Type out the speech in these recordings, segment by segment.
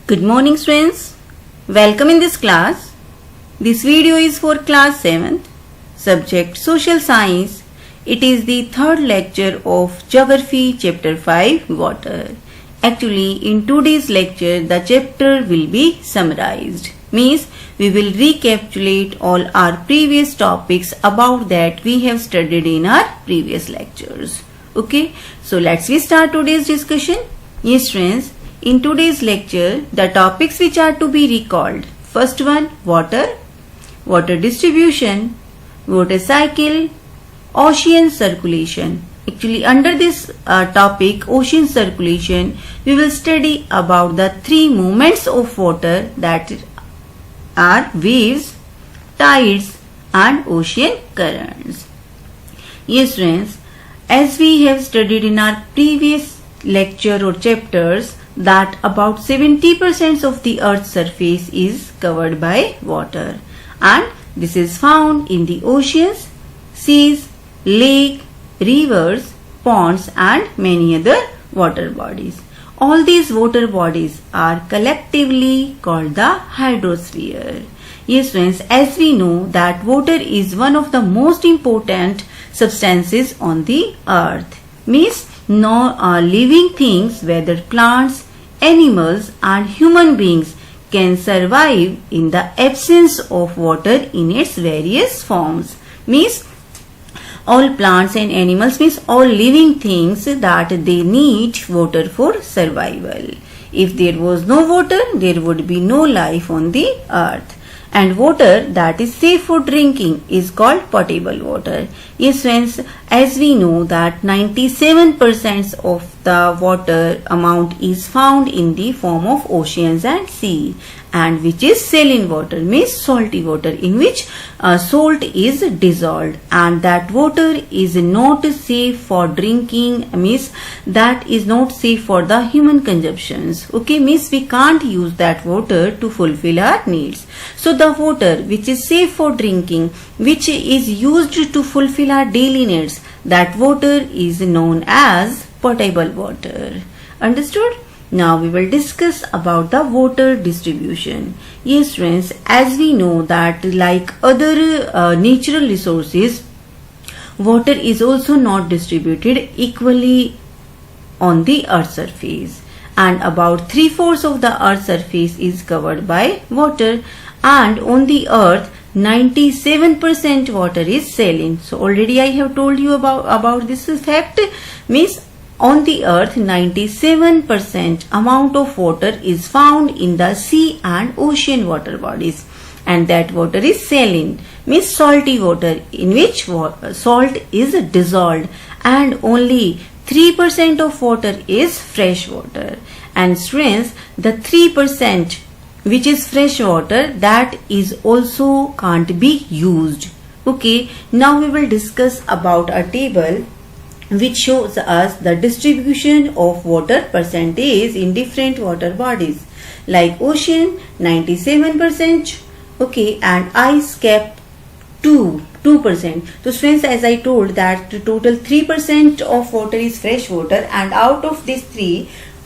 Good morning students. Welcome in this class. This video is for class 7th, subject Social Science. It is the third lecture of Geography chapter 5 Water. Actually in today's lecture the chapter will be summarized. Means we will recapitulate all our previous topics about that we have studied in our previous lectures. Okay, so let's start today's discussion. Yes students, in today's lecture, the topics which are to be recalled. First one, water, water distribution, water cycle, ocean circulation. Actually, under this topic, ocean circulation, we will study about the three movements of water, that are waves, tides and ocean currents. Yes friends, as we have studied in our previous lecture or chapters, that about 70% of the earth's surface is covered by water, and this is found in the oceans, seas, lakes, rivers, ponds and many other water bodies. All these water bodies are collectively called the hydrosphere. Yes friends, as we know that water is one of the most important substances on the earth. Means no living things, whether plants, animals and human beings, can survive in the absence of water in its various forms. Means all plants and animals, means all living things, that they need water for survival. If there was no water, there would be no life on the earth. And water that is safe for drinking is called potable water. Yes friends, as we know that 97% of the water amount is found in the form of oceans and sea, and which is saline water, means salty water, in which salt is dissolved, and that water is not safe for drinking, means that is not safe for the human consumptions. Okay, means we can't use that water to fulfill our needs. So the water which is safe for drinking, which is used to fulfill our daily needs, that water is known as potable water. Understood? Now we will discuss about the water distribution. Yes friends, as we know that like other natural resources, water is also not distributed equally on the earth's surface, and about 3/4 of the earth's surface is covered by water, and on the earth 97% water is saline. So already I have told you about this fact. Means on the earth 97% amount of water is found in the sea and ocean water bodies, and that water is saline, means salty water, in which salt is dissolved, and only 3% of water is fresh water. And students, the 3% which is fresh water, that is also can't be used. Okay, now we will discuss about a table which shows us the distribution of water percentage in different water bodies. Like ocean 97%, okay, and ice cap 2%. So friends, as I told that total 3% of water is fresh water, and out of this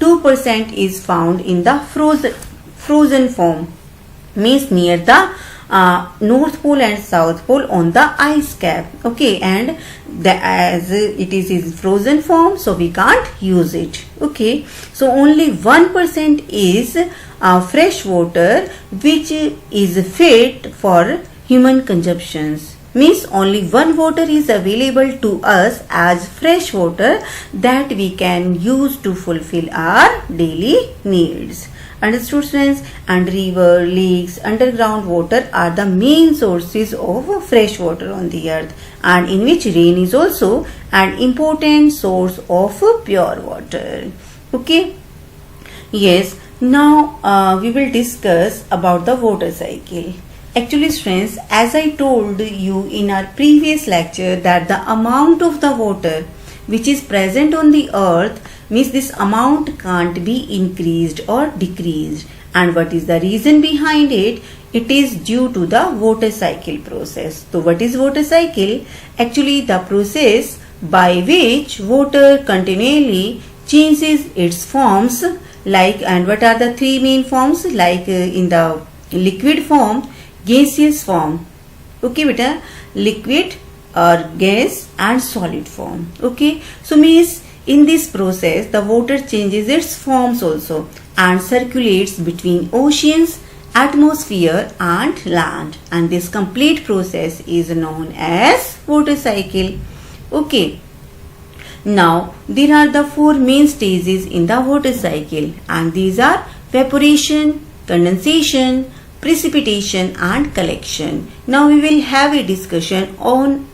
2% is found in the frozen form, means near the North Pole and South Pole on the ice cap. Okay, and as it is in frozen form, so we can't use it. Okay, so only 1% is fresh water which is fit for human consumptions. Means only one water is available to us as fresh water that we can use to fulfill our daily needs. Understood friends? And river, lakes, underground water are the main sources of fresh water on the earth, and in which rain is also an important source of pure water. Okay? Yes, now we will discuss about the water cycle. Actually friends, as I told you in our previous lecture that the amount of the water which is present on the earth, means this amount can't be increased or decreased. And what is the reason behind it? It is due to the water cycle process. So what is water cycle? Actually the process by which water continually changes its forms like, and what are the three main forms? Like in the liquid form, gaseous form. Okay beta, liquid or gas and solid form. Okay, so means in this process the water changes its forms also and circulates between oceans, atmosphere and land, and this complete process is known as water cycle. Okay, now there are the four main stages in the water cycle, and these are evaporation, condensation, precipitation and collection. Now we will have a discussion on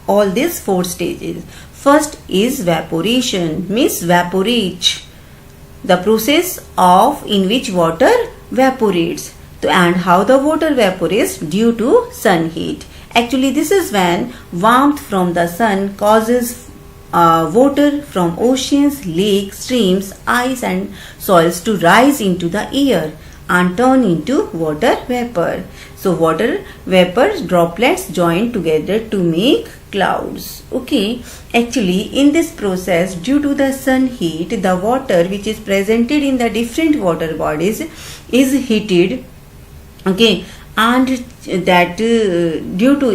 all these four stages. First is evaporation, means evaporate, the process of in which water evaporates. And how the water evaporates? Due to sun heat. Actually this is when warmth from the sun causes water from oceans, lakes, streams, ice and soils to rise into the air and turn into water vapor. So water vapor droplets join together to make clouds. Okay, actually in this process, due to the sun heat, the water which is presented in the different water bodies is heated. Okay, and that due to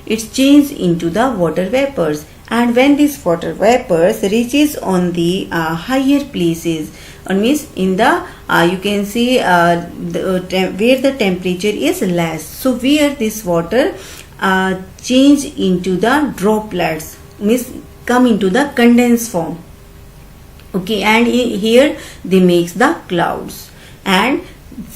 it's changed into the water vapors, and when this water vapors reaches on the higher places, or means in the you can see where the temperature is less, so where this water change into the droplets, means come into the condensed form. Okay, and here they makes the clouds. And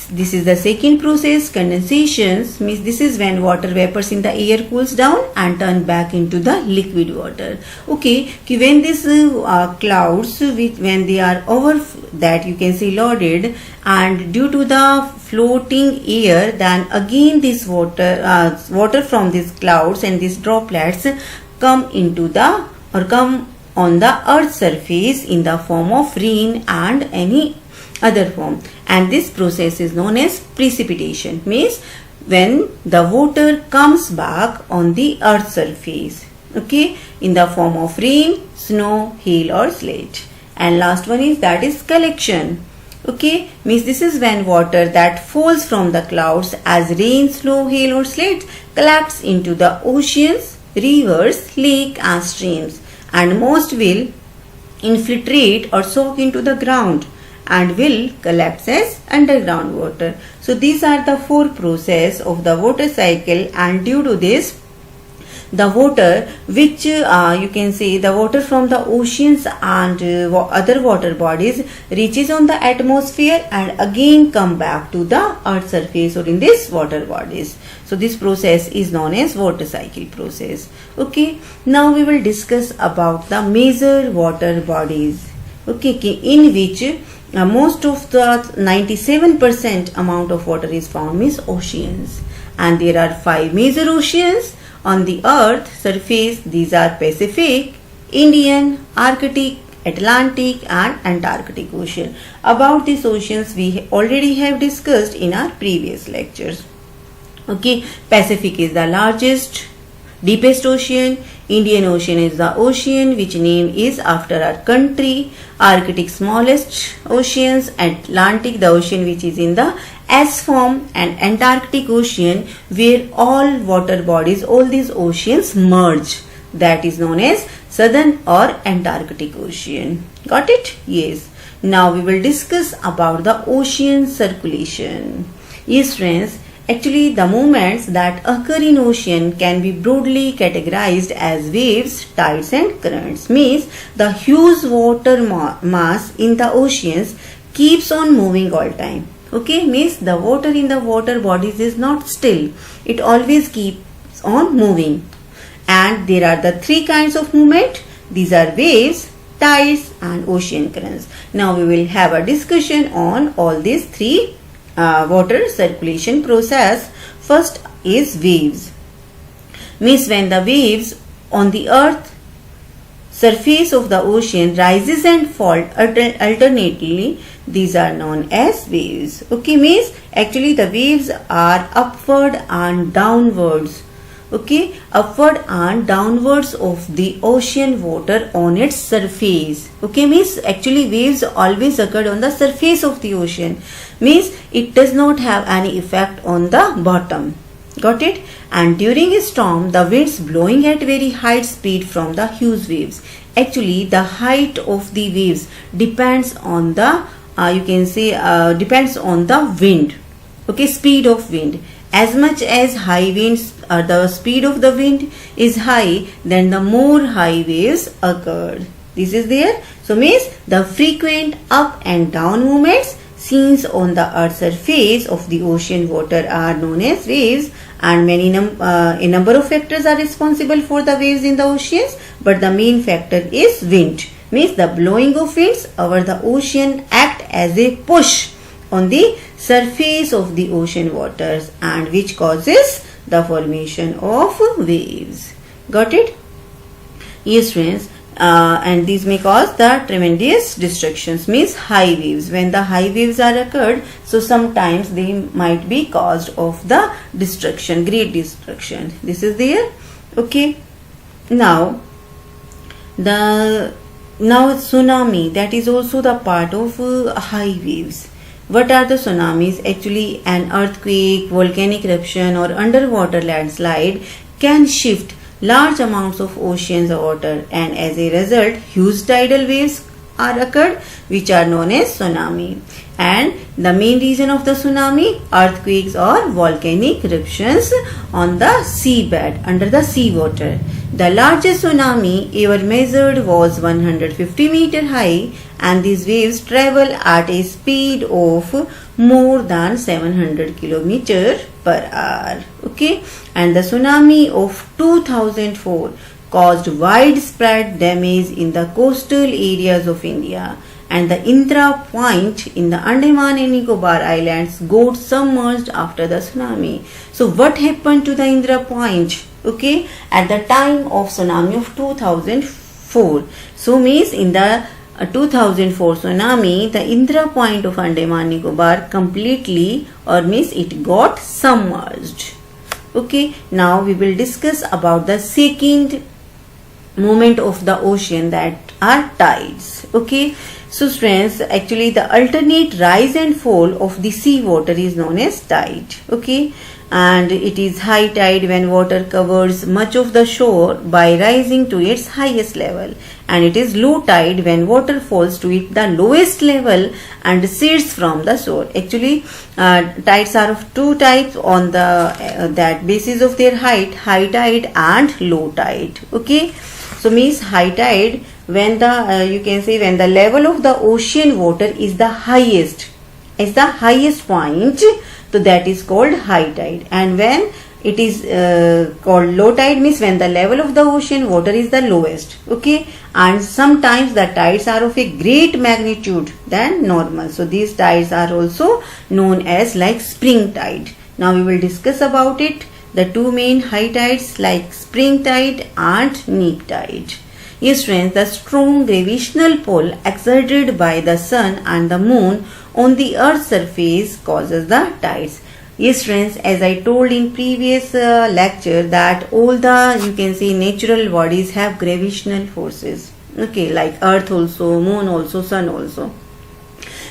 this is the second process, condensations, means this is when water vapors in the air cools down and turn back into the liquid water. Okay, when this clouds, when they are over that you can see loaded, and due to the floating air, then again this water from these clouds and these droplets come into the or come on the earth's surface in the form of rain and any other form, and this process is known as precipitation, means when the water comes back on the earth's surface, okay, in the form of rain, snow, hail or sleet. And last one is that is collection. Okay, means this is when water that falls from the clouds as rain, snow, hail or sleet collects into the oceans, rivers, lake and streams, and most will infiltrate or soak into the ground and will collapse as underground water. So these are the four processes of the water cycle, and due to this the water which you can say the water from the oceans and other water bodies reaches on the atmosphere and again come back to the earth surface or in this water bodies. So this process is known as water cycle process. Okay, now we will discuss about the major water bodies. Okay, in which most of the 97% amount of water is found, means oceans, and there are 5 major oceans on the earth surface. These are Pacific, Indian, Arctic, Atlantic and Antarctic Ocean. About these oceans we already have discussed in our previous lectures. Okay, Pacific is the largest, deepest ocean. Indian Ocean is the ocean which name is after our country. Arctic smallest oceans. Atlantic the ocean which is in the S form, and Antarctic Ocean where all water bodies, all these oceans merge, that is known as Southern or Antarctic Ocean. Got it? Yes. Now we will discuss about the ocean circulation. Yes friends, actually the movements that occur in ocean can be broadly categorized as waves, tides and currents. Means the huge water mass in the oceans keeps on moving all time. Okay, means the water in the water bodies is not still, it always keeps on moving. And there are the 3 kinds of movement. These are waves, tides and ocean currents. Now we will have a discussion on all these 3 water circulation process. First is waves, means when the waves on the earth surface of the ocean rises and falls alternately, these are known as waves. Okay, means actually the waves are upward and downwards. okay, upward and downwards of the ocean water on its surface. Okay, means actually waves always occurred on the surface of the ocean, means it does not have any effect on the bottom. Got it? And during a storm, the winds blowing at very high speed from the huge waves. Actually, the height of the waves depends on the depends on the wind. Okay, speed of wind. As much as high winds, the speed of the wind is high, then the more high waves occurred. This is there. So means the frequent up and down movements seen on the earth's surface of the ocean water are known as waves, and a number of factors are responsible for the waves in the oceans, but the main factor is wind. Means the blowing of winds over the ocean act as a push on the surface of the ocean waters, and which causes the formation of waves. Got it? Yes, friends. And these may cause the tremendous destructions, means high waves. When the high waves are occurred, so sometimes they might be caused of the destruction, great destruction. This is there. Okay. Now tsunami, that is also the part of high waves. What are the tsunamis? Actually, an earthquake, volcanic eruption or underwater landslide can shift large amounts of ocean's water, and as a result huge tidal waves are occurred, which are known as tsunami. And the main reason of the tsunami, earthquakes or volcanic eruptions on the seabed, under the seawater. The largest tsunami ever measured was 150 meter high, and these waves travel at a speed of more than 700 km per hour. Okay, and the tsunami of 2004 caused widespread damage in the coastal areas of India, and the Indra Point in the Andaman and Nicobar Islands got submerged after the tsunami. So what happened to the Indra Point? Okay, at the time of tsunami of 2004. So means in the 2004 tsunami, the Indra Point of Andaman Nicobar completely, or means it got submerged. Okay, now we will discuss about the second movement of the ocean, that are tides. Okay, so friends, actually the alternate rise and fall of the sea water is known as tide. Okay, and it is high tide when water covers much of the shore by rising to its highest level, and it is low tide when water falls to the lowest level and recedes from the shore. Actually, tides are of two types on the that basis of their height, high tide and low tide. Okay, so means high tide when the when the level of the ocean water is the highest point, so that is called high tide. And when it is called low tide, means when the level of the ocean water is the lowest. Okay, and sometimes the tides are of a great magnitude than normal, so these tides are also known as like spring tide. Now we will discuss about it, the two main high tides like spring tide and neap tide. Yes friends, the strong gravitational pull exerted by the sun and the moon on the earth's surface causes the tides. Yes friends, as I told in previous lecture, that all the natural bodies have gravitational forces. Okay, like earth also, moon also, sun also.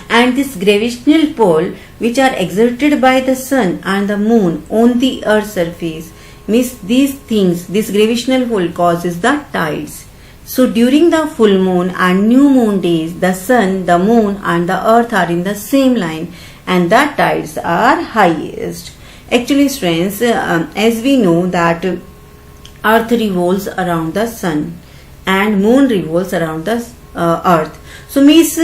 And this gravitational pull which are exerted by the sun and the moon on the earth's surface, means these things, this gravitational pull causes the tides. So during the full moon and new moon days, the sun, the moon and the earth are in the same line, and the tides are highest. Actually friends, as we know that earth revolves around the sun and moon revolves around the earth. So means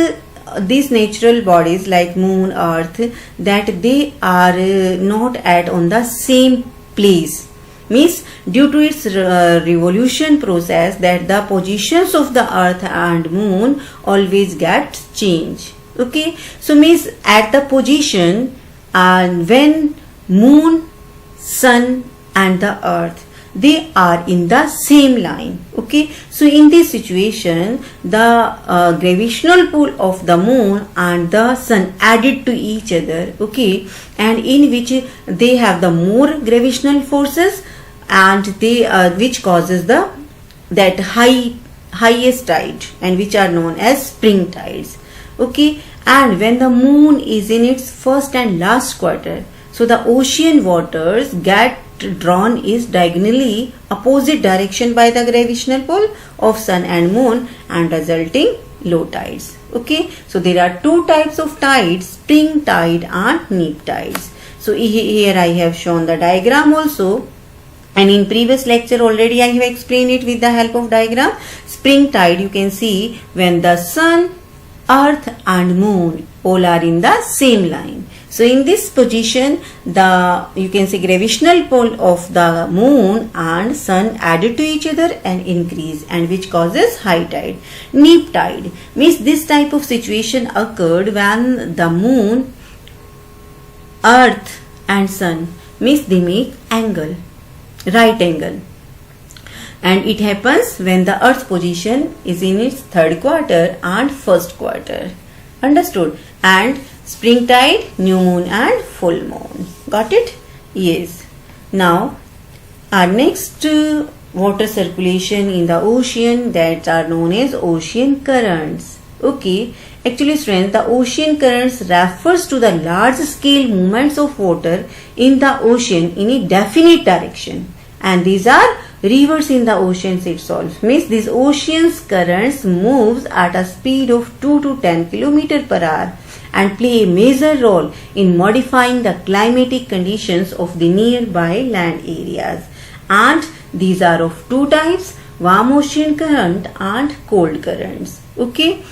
these natural bodies like moon, earth, that they are not at on the same place. Means due to its revolution process, that the positions of the earth and moon always get changed. Okay, so means at the position when moon, sun and the earth, they are in the same line. Okay, so in this situation, the gravitational pull of the moon and the sun added to each other. Okay, and in which they have the more gravitational forces, and they which causes the that highest tide, and which are known as spring tides. Okay, and when the moon is in its first and last quarter, so the ocean waters get drawn is diagonally opposite direction by the gravitational pull of sun and moon, and resulting low tides. Okay, so there are two types of tides, spring tide and neap tides. So here I have shown the diagram also, and in previous lecture already I have explained it with the help of diagram. Spring tide, you can see when the sun, earth and moon all are in the same line. So in this position, the you can see gravitational pull of the moon and sun added to each other and increase, and which causes high tide. Neap tide means this type of situation occurred when the moon, earth and sun means they make angle, right angle, and it happens when the earth's position is in its third quarter and first quarter. Understood? And spring tide, new moon and full moon. Got it? Yes. Now our next water circulation in the ocean, that are known as ocean currents. Okay, actually friends, the ocean currents refers to the large scale movements of water in the ocean in a definite direction, and these are rivers in the oceans itself. Means these oceans currents moves at a speed of 2 to 10 km per hour and play a major role in modifying the climatic conditions of the nearby land areas. And these are of two types, warm ocean current and cold currents. Okay,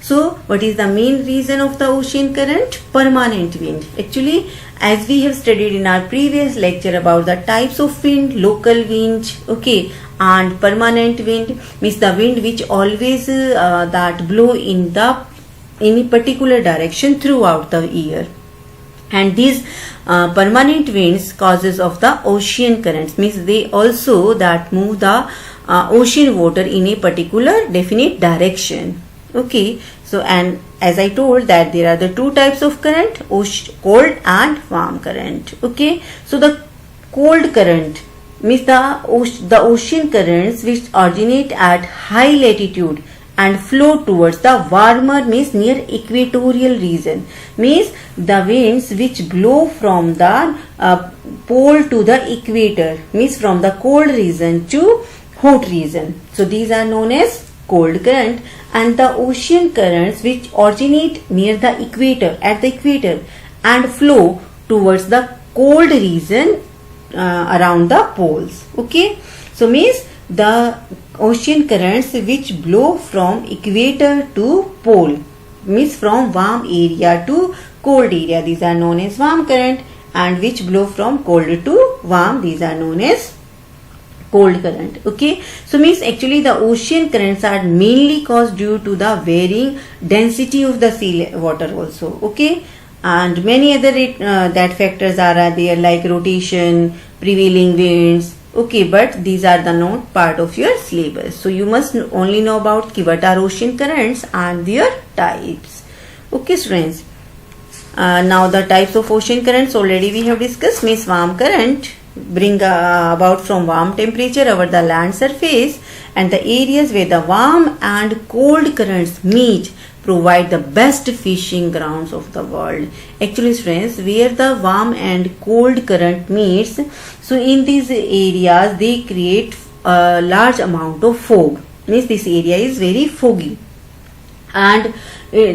so what is the main reason of the ocean current? Permanent wind. Actually, as we have studied in our previous lecture about the types of wind, local wind, okay, and permanent wind means the wind which always that blow in a particular direction throughout the year. And these permanent winds causes of the ocean currents means they also that move the ocean water in a particular definite direction. Okay, so and as I told that there are the two types of current, cold and warm current. Okay, so the cold current means the ocean currents which originate at high latitude and flow towards the warmer means near equatorial region, means the winds which blow from the pole to the equator, means from the cold region to hot region. So these are known as cold current. And the ocean currents which originate near the equator, at the equator, and flow towards the cold region around the poles. Okay, so means the ocean currents which blow from equator to pole, means from warm area to cold area, these are known as warm current, and which blow from cold to warm, these are known as cold current. Okay, so means actually the ocean currents are mainly caused due to the varying density of the sea water also. Okay, and many other that factors are there like rotation, prevailing winds. Okay, but these are the not part of your syllabus. So you must only know about what are ocean currents and their types. Okay students, now the types of ocean currents already we have discussed. Means warm current bring about from warm temperature over the land surface, and the areas where the warm and cold currents meet provide the best fishing grounds of the world. Actually friends, where the warm and cold current meets, so in these areas they create a large amount of fog, means this area is very foggy, and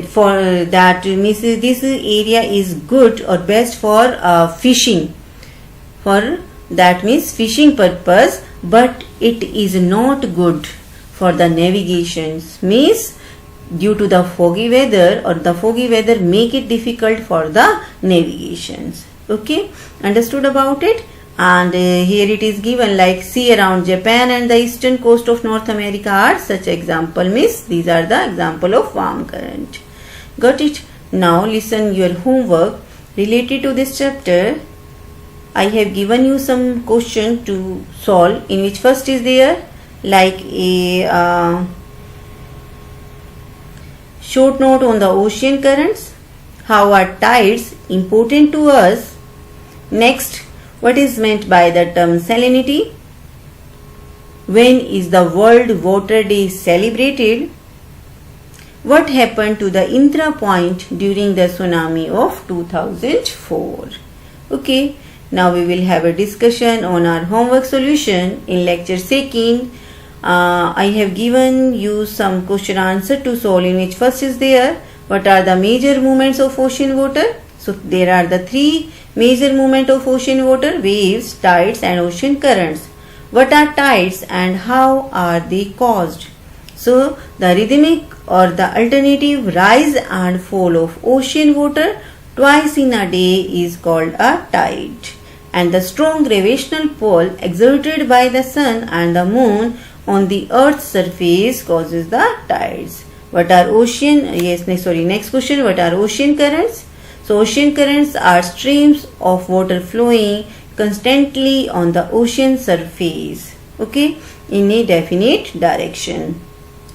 for that means this area is good or best for fishing, for that means fishing purpose, but it is not good for the navigations, means due to the foggy weather, or the foggy weather make it difficult for the navigations. Okay, understood about it? And here it is given like sea around Japan and the eastern coast of North America are such example, means these are the example of warm current. Got it? Now listen your homework related to this chapter. I have given you some question to solve, in which first is there like a short note on the ocean currents. How are tides important to us? Next, What is meant by the term salinity? When is the World Water Day celebrated? What happened to the Indra Point during the tsunami of 2004? Okay, now we will have a discussion on our homework solution in lecture 2nd. I have given you some question answer to solve, in which first is there, what are the major movements of ocean water? So there are the three major movements of ocean water: waves, tides and ocean currents. What are tides and how are they caused? So the rhythmic or the alternative rise and fall of ocean water twice in a day is called a tide. And the strong gravitational pull exerted by the sun and the moon on the earth's surface causes the tides. What are next question, what are ocean currents? So ocean currents are streams of water flowing constantly on the ocean surface, okay, in a definite direction.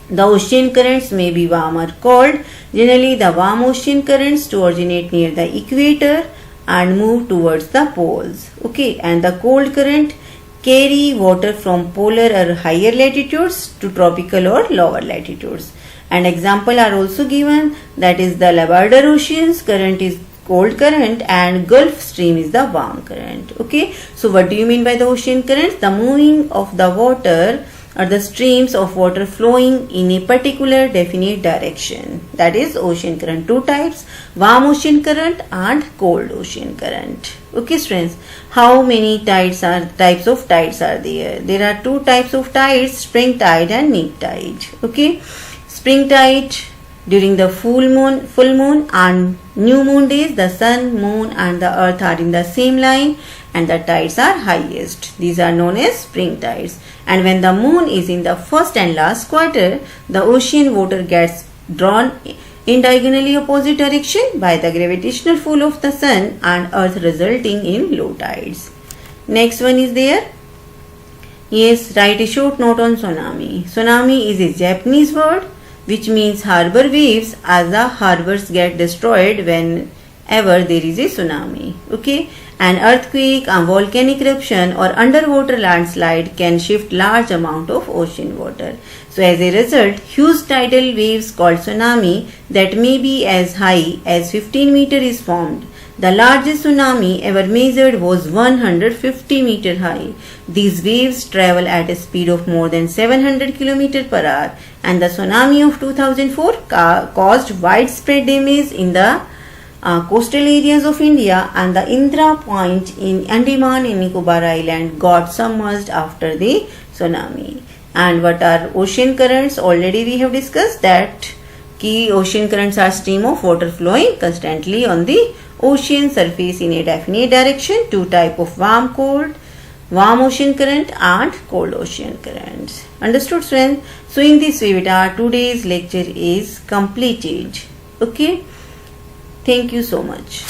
The ocean currents may be warm or cold. Generally, the warm ocean currents to originate near the equator and move towards the poles, okay, and the cold current carry water from polar or higher latitudes to tropical or lower latitudes. And example are also given, that is the Labrador Ocean's current is cold current and Gulf Stream is the warm current. Okay, so what do you mean by the ocean currents? The moving of the water or the streams of water flowing in a particular definite direction. That is ocean current. Two types: warm ocean current and cold ocean current. Okay students, how many types of tides are there? There are two types of tides: spring tide and neap tide. Okay, spring tide during the full moon and new moon days, the sun, moon and the earth are in the same line and the tides are highest. These are known as spring tides. And when the moon is in the first and last quarter, the ocean water gets drawn in diagonally opposite direction by the gravitational pull of the sun and earth, resulting in low tides. Next one is there. Yes, write a short note on tsunami. Tsunami is a Japanese word which means harbor waves, as the harbors get destroyed whenever there is a tsunami. Okay, an earthquake, a volcanic eruption or underwater landslide can shift large amount of ocean water. So as a result, huge tidal waves called tsunami that may be as high as 15 meters is formed. The largest tsunami ever measured was 150 meters high. These waves travel at a speed of more than 700 km per hour, and the tsunami of 2004 caused widespread damage in the coastal areas of India, and the Indra Point in Andaman and Nicobar Island got submerged after the tsunami. And what are ocean currents? Already we have discussed that key ocean currents are stream of water flowing constantly on the ocean surface in a definite direction. Two type of warm ocean current and cold ocean currents. Understood friends? So in this way today's lecture is completed. Okay, thank you so much.